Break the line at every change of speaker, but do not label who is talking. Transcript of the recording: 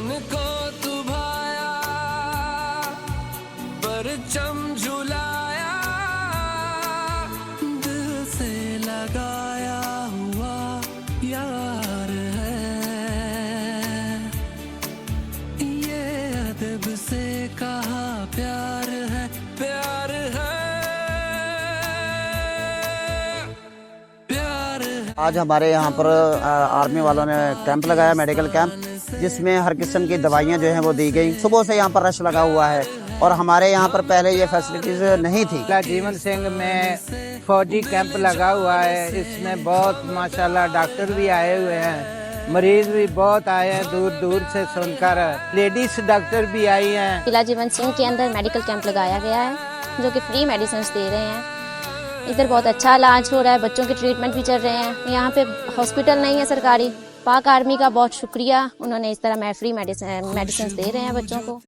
मन को तू भाया, परचम झुलाया, दिल से लगाया हुआ यार है, ये अदब से कहा प्यार है, प्यार है, प्यार है।
आज हमारे यहाँ पर आर्मी वालों ने कैंप लगाया, मेडिकल कैंप, जिसमें हर किस्म की दवाइयाँ जो हैं वो दी गई। सुबह से यहाँ पर रश लगा हुआ है और हमारे यहाँ पर पहले ये फैसिलिटीज नहीं थी।
जीवन सिंह में फौजी कैंप लगा हुआ है, इसमें बहुत माशाल्लाह डॉक्टर भी आए हुए हैं, मरीज भी बहुत आए हैं दूर दूर से सुनकर, लेडीज डॉक्टर भी आई हैं।
किला जीवन सिंह के अंदर मेडिकल कैंप लगाया गया है जो कि फ्री मेडिसिन दे रहे हैं। इधर बहुत अच्छा इलाज हो रहा है, बच्चों के ट्रीटमेंट भी चल रहे हैं। यहाँ पे हॉस्पिटल नहीं है सरकारी। पाक आर्मी का बहुत शुक्रिया, उन्होंने इस तरह फ्री मेडिसिन दे रहे हैं बच्चों को।